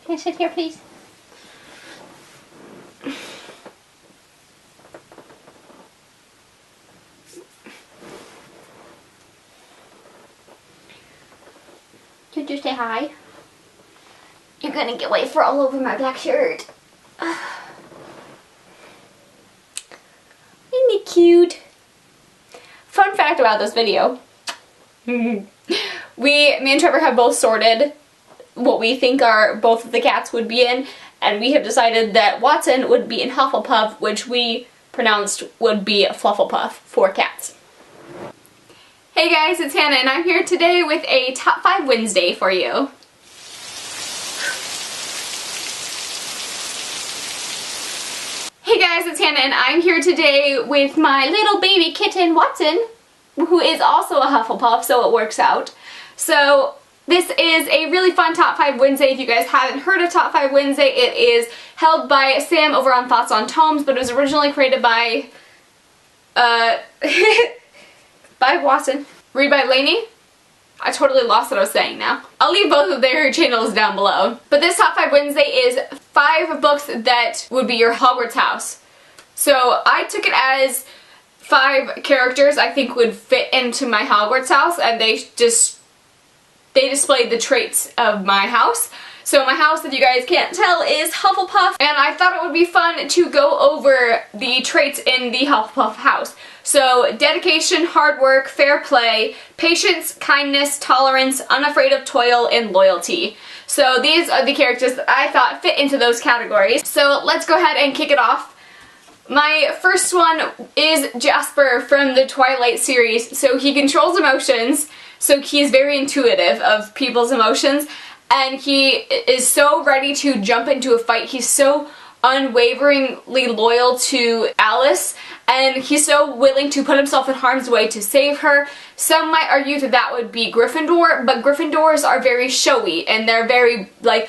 Can I sit here, please? Could you say hi? You're gonna get white fur all over my black shirt. Isn't it cute? Fun fact about this video. Me and Trevor have both sorted what we think both of the cats would be in, and we have decided that Watson would be in Hufflepuff, which we pronounced would be Flufflepuff for cats. Hey guys, it's Hannah, and I'm here today with a Top 5 Wednesday for you. Hey guys, it's Hannah, and I'm here today with my little baby kitten, Watson, who is also a Hufflepuff, so it works out. So this is a really fun Top 5 Wednesday. If you guys haven't heard of Top 5 Wednesday, it is held by Sam over on Thoughts on Tomes, but it was originally created by, by Watson. Read by Lainey. I totally lost what I was saying now. I'll leave both of their channels down below. But this Top 5 Wednesday is 5 books that would be your Hogwarts House. So I took it as 5 characters I think would fit into my Hogwarts house, and they displayed the traits of my house. So my house, if you guys can't tell, is Hufflepuff, and I thought it would be fun to go over the traits in the Hufflepuff house. So dedication, hard work, fair play, patience, kindness, tolerance, unafraid of toil, and loyalty. So these are the characters that I thought fit into those categories. So let's go ahead and kick it off. My first one is Jasper from the Twilight series. So he controls emotions, so he's very intuitive of people's emotions, and he is so ready to jump into a fight. He's so unwaveringly loyal to Alice, and he's so willing to put himself in harm's way to save her. Some might argue that that would be Gryffindor, but Gryffindors are very showy, and they're very, like,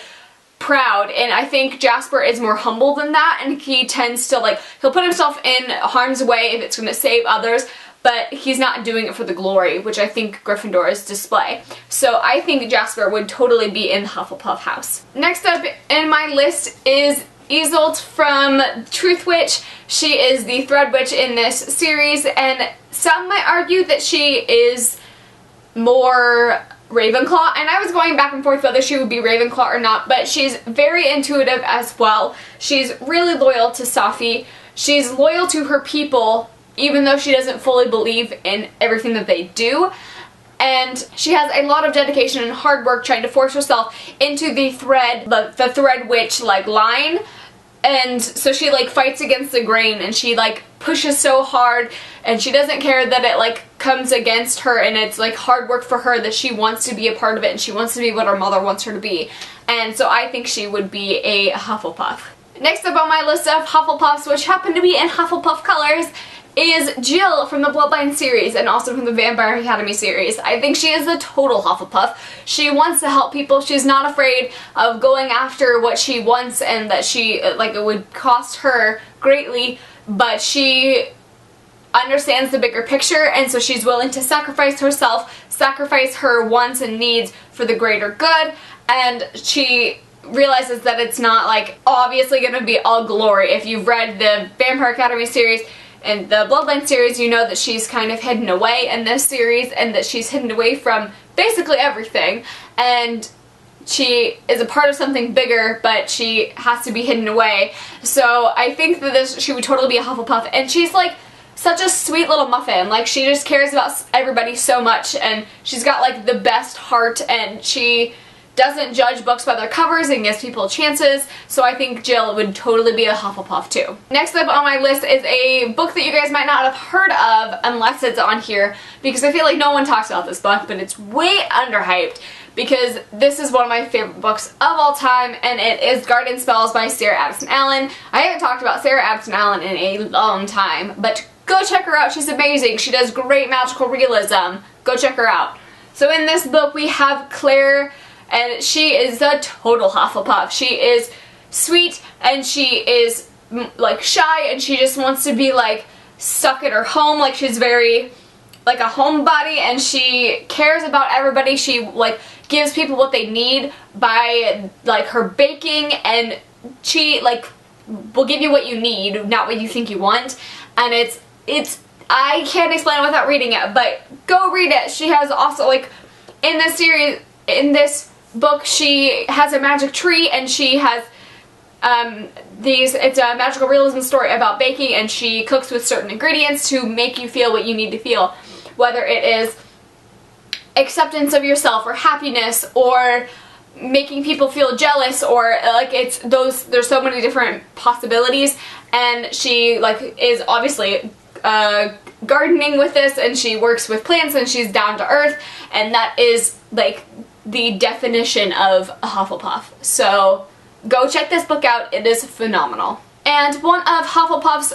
proud, and I think Jasper is more humble than that, and he tends to, like, he'll put himself in harm's way if it's going to save others, but he's not doing it for the glory, which I think Gryffindors display. So I think Jasper would totally be in the Hufflepuff house. Next up in my list is Isolde from Truth Witch. She is the Thread Witch in this series, and some might argue that she is more Ravenclaw, and I was going back and forth whether she would be Ravenclaw or not, but she's very intuitive as well. She's really loyal to Sophie. She's loyal to her people, even though she doesn't fully believe in everything that they do. And she has a lot of dedication and hard work trying to force herself into the Thread Witch, like, line. And so she, like, fights against the grain, and she, like, pushes so hard, and she doesn't care that it, like, comes against her, and it's, like, hard work for her, that she wants to be a part of it, and she wants to be what her mother wants her to be. And so I think she would be a Hufflepuff. Next up on my list of Hufflepuffs, which happen to be in Hufflepuff colors, is Jill from the Bloodline series, and also from the Vampire Academy series. I think she is a total Hufflepuff. She wants to help people. She's not afraid of going after what she wants, and that she, like, it would cost her greatly, but she understands the bigger picture, and so she's willing to sacrifice herself, sacrifice her wants and needs for the greater good, and she realizes that it's not, like, obviously gonna be all glory. If you've read the Vampire Academy series and the Bloodline series, you know that she's kind of hidden away in this series, and that she's hidden away from basically everything, and she is a part of something bigger, but she has to be hidden away. So I think that she would totally be a Hufflepuff, and she's, like, such a sweet little muffin. Like, she just cares about everybody so much, and she's got, like, the best heart, and she doesn't judge books by their covers and gives people chances, so I think Jill would totally be a Hufflepuff too. Next up on my list is a book that you guys might not have heard of unless it's on here, because I feel like no one talks about this book, but it's way underhyped, because this is one of my favorite books of all time, and it is Garden Spells by Sarah Addison Allen. I haven't talked about Sarah Addison Allen in a long time, but go check her out. She's amazing. She does great magical realism. Go check her out. So in this book we have Claire, and she is a total Hufflepuff. She is sweet, and she is, like, shy, and she just wants to be, like, stuck at her home. Like, she's very, like, a homebody, and she cares about everybody. She, like, gives people what they need by like her baking, and she like will give you what you need, not what you think you want. And it's I can't explain it without reading it, but go read it. She has also, like, in this series, in this book, she has a magic tree, and she has it's a magical realism story about baking, and she cooks with certain ingredients to make you feel what you need to feel, whether it is acceptance of yourself or happiness or making people feel jealous, or like there's so many different possibilities. And she like is obviously gardening with this, and she works with plants, and she's down to earth, and that is like the definition of a Hufflepuff. So go check this book out, it is phenomenal. And one of Hufflepuff's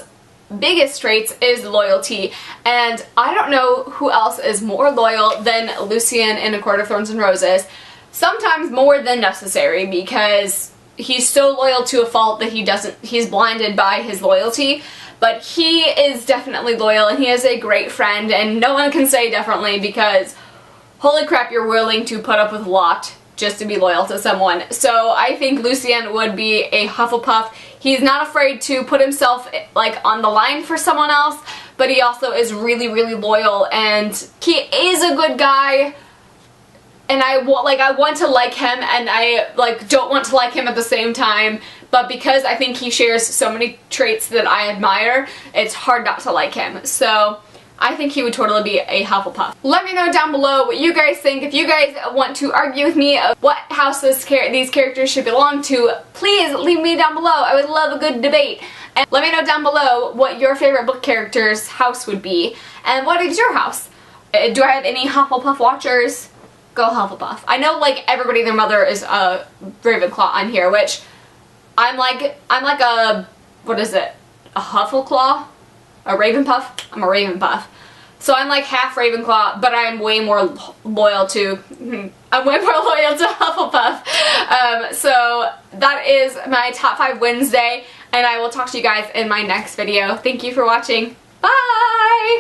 biggest traits is loyalty, and I don't know who else is more loyal than Lucian in A Court of Thorns and Roses. Sometimes more than necessary, because he's so loyal to a fault that he's blinded by his loyalty. But he is definitely loyal, and he is a great friend, and no one can say differently, because holy crap, you're willing to put up with a lot just to be loyal to someone. So I think Lucian would be a Hufflepuff. He's not afraid to put himself like on the line for someone else, but he also is really, really loyal, and he is a good guy. And I want to like him, and I like don't want to like him at the same time, but because I think he shares so many traits that I admire, it's hard not to like him. So I think he would totally be a Hufflepuff. Let me know down below what you guys think. If you guys want to argue with me of what house these characters should belong to, please leave me down below. I would love a good debate. And let me know down below what your favorite book character's house would be, and what is your house? Do I have any Hufflepuff watchers? Go Hufflepuff. I know like everybody and their mother is a Ravenclaw on here, which I'm like a, what is it? A Huffleclaw? A Ravenpuff? I'm a Ravenpuff. So I'm like half Ravenclaw, but I'm way more loyal to Hufflepuff. So that is my top 5 Wednesday, and I will talk to you guys in my next video. Thank you for watching. Bye!